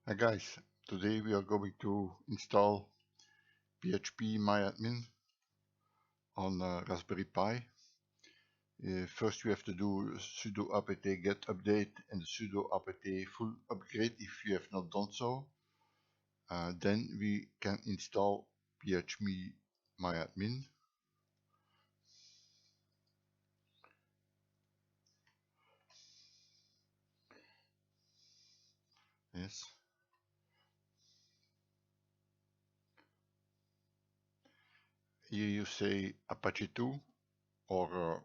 Hi guys, today we are going to install phpmyadmin on Raspberry Pi. First we have to do sudo apt-get update and the sudo apt full upgrade if you have not done so. Then we can install phpmyadmin. Yes. Here you say Apache 2 or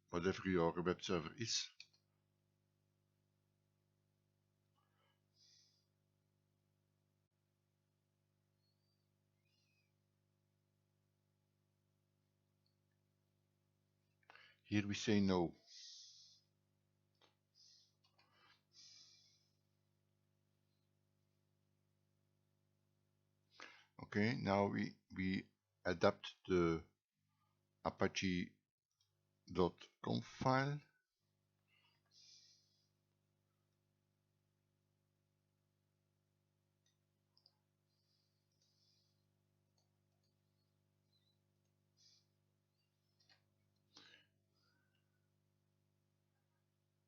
whatever your web server is. Here we say no. Okay, now we adapt the apache.conf file.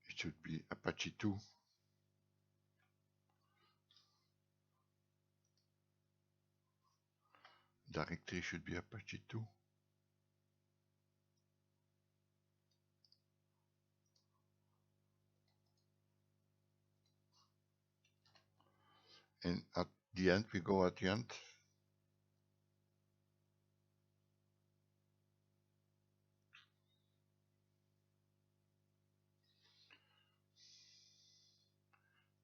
It should be Apache 2. Directory should be Apache 2. And at the end, we go at the end.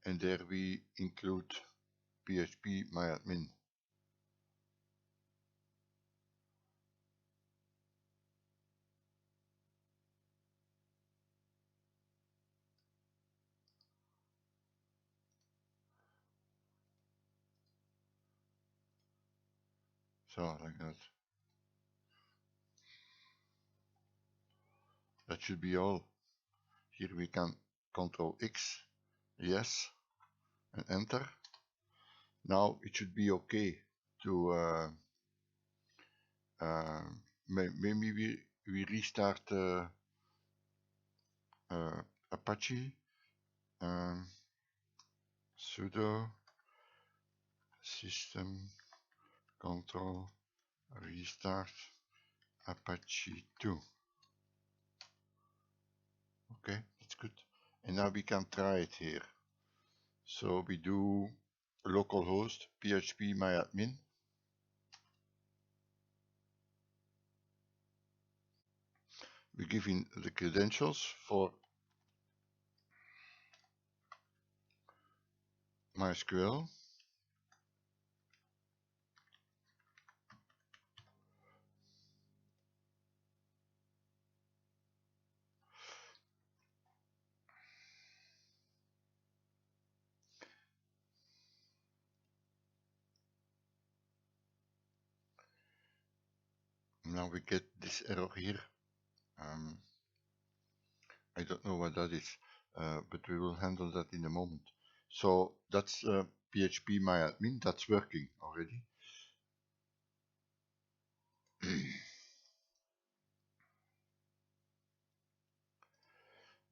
And there we include phpmyadmin. So like that. That should be all. Here we can Ctrl X, yes, and enter. Now it should be okay to maybe we restart Apache, sudo system control restart Apache 2. Okay, that's good. And now we can try it here. So we do localhost phpmyadmin. We give in the credentials for MySQL. Now we get this error here. I don't know what that is, but we will handle that in a moment. So that's phpmyadmin, that's working already.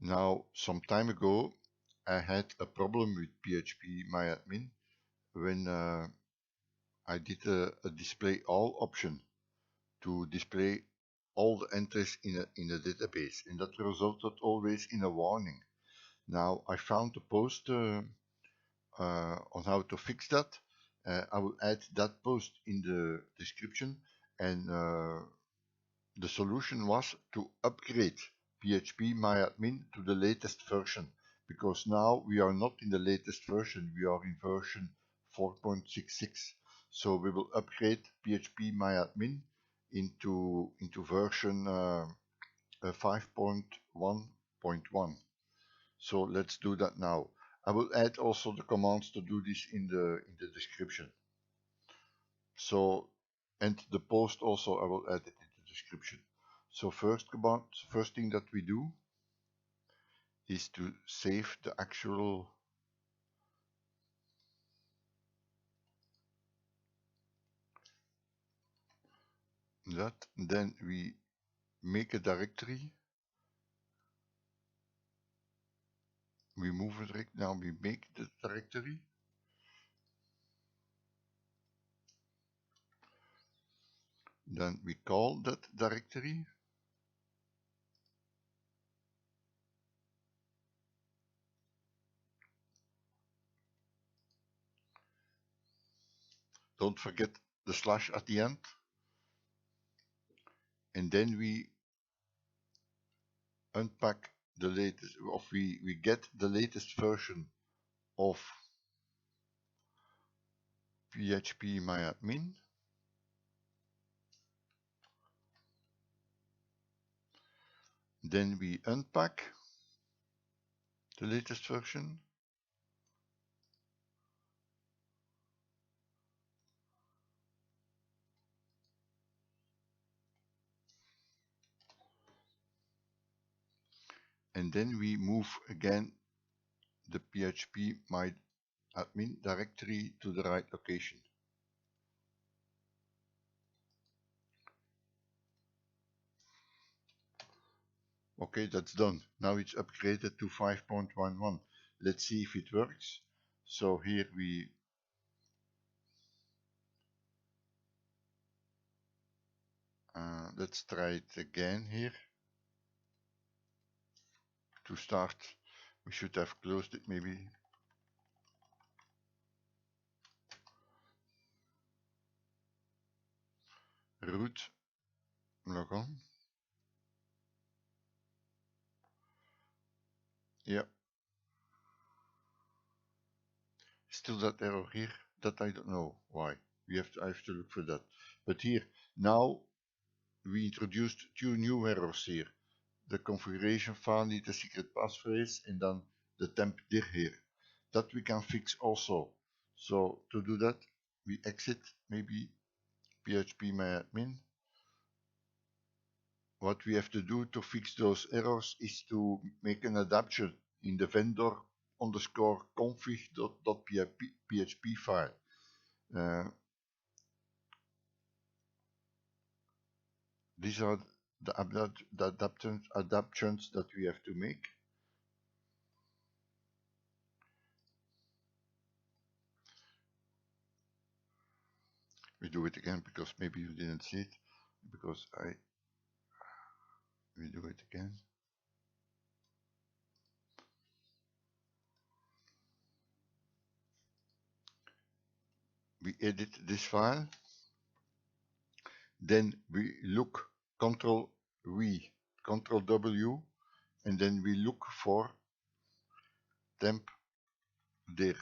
Now, some time ago, I had a problem with phpmyadmin when I did a display all option to display all the entries in a database, and that resulted always in a warning. Now I found a post on how to fix that. I will add that post in the description, and the solution was to upgrade phpmyadmin to the latest version, because now we are not in the latest version, we are in version 4.66. So we will upgrade phpmyadmin into version 5.1.1. So let's do that now. I will add also the commands to do this in the description. So, and the post also I will add it in the description. So first thing that we do is to save the actual that. Then we make a directory. We move a directory. Now we make the directory. Then we call that directory. Don't forget the slash at the end. And then we unpack the latest, or we get the latest version of phpmyadmin. Then we unpack the latest version. And then we move again the phpmyadmin directory to the right location. Okay, that's done. Now it's upgraded to 5.11. Let's see if it works. So here we let's try it again here. To start, we should have closed it maybe. Root, log on. Yeah. Still that error here. That I don't know why. I have to look for that. But here, now we introduced two new errors here. The configuration file needs a secret passphrase and then the temp.dir here. That we can fix also. So to do that, we exit maybe phpmyadmin. What we have to do to fix those errors is to make an adaptation in the vendor_config.php file. These are the adaptations that we have to make. We do it again because maybe you didn't see it. Because we do it again. We edit this file. Then we look Ctrl W, and then we look for temp.dir.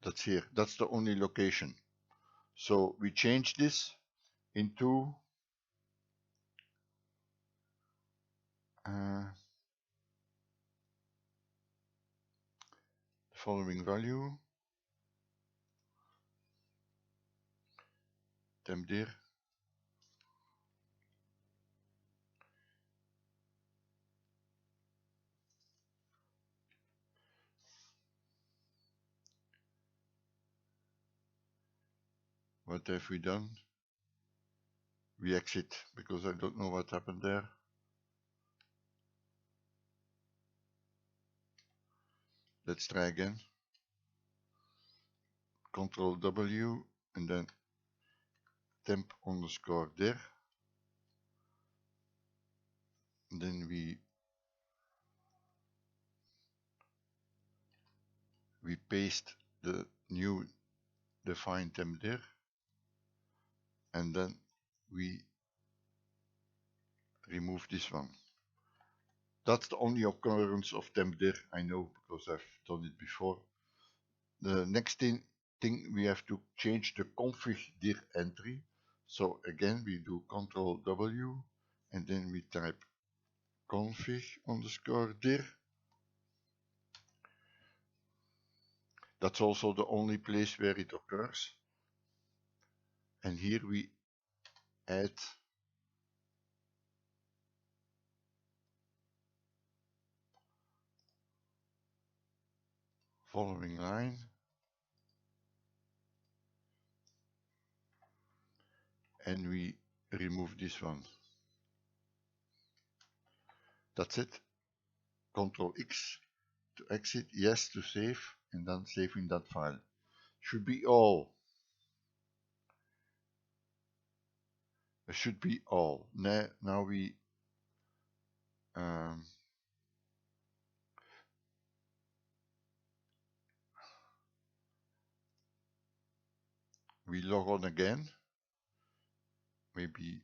That's here. That's the only location. So we change this into the following value. Temp.dir. What have we done? We exit because I don't know what happened there. Let's try again. Ctrl W and then temp_dir. Then we paste the new defined temp.dir, and then we remove this one. That's the only occurrence of temp.dir I know because I've done it before. The next thing we have to change the config.dir entry. So again we do Ctrl W and then we type config_dir. That's also the only place where it occurs. And here we add following line. and we remove this one. That's it. Control X to exit, yes to save, and then saving that file. Should be all. It should be all. Now we we log on again. Maybe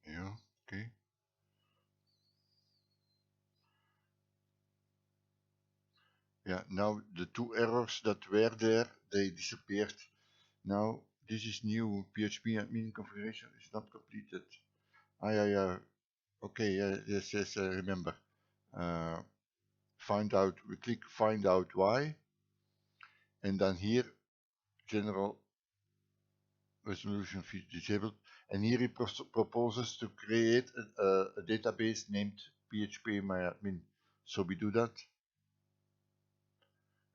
yeah, okay. Yeah, now the two errors that were there, they disappeared. Now this is new. phpmyadmin configuration is not completed. Yeah. Okay, yes, I remember. Find out, we click find out why, and then here general resolution feature disabled, and here he proposes to create a database named phpmyadmin. So we do that,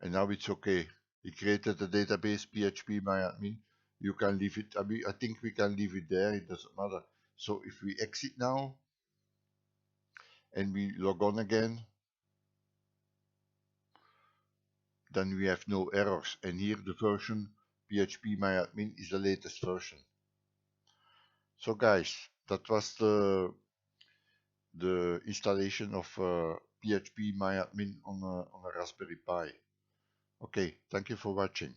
and now it's okay. He created a database phpmyadmin. You can leave it. I think we can leave it there. It doesn't matter. So if we exit now and we log on again, then we have no errors. And here the version phpmyadmin is the latest version. So guys, that was the installation of phpmyadmin on a Raspberry Pi. Okay, thank you for watching.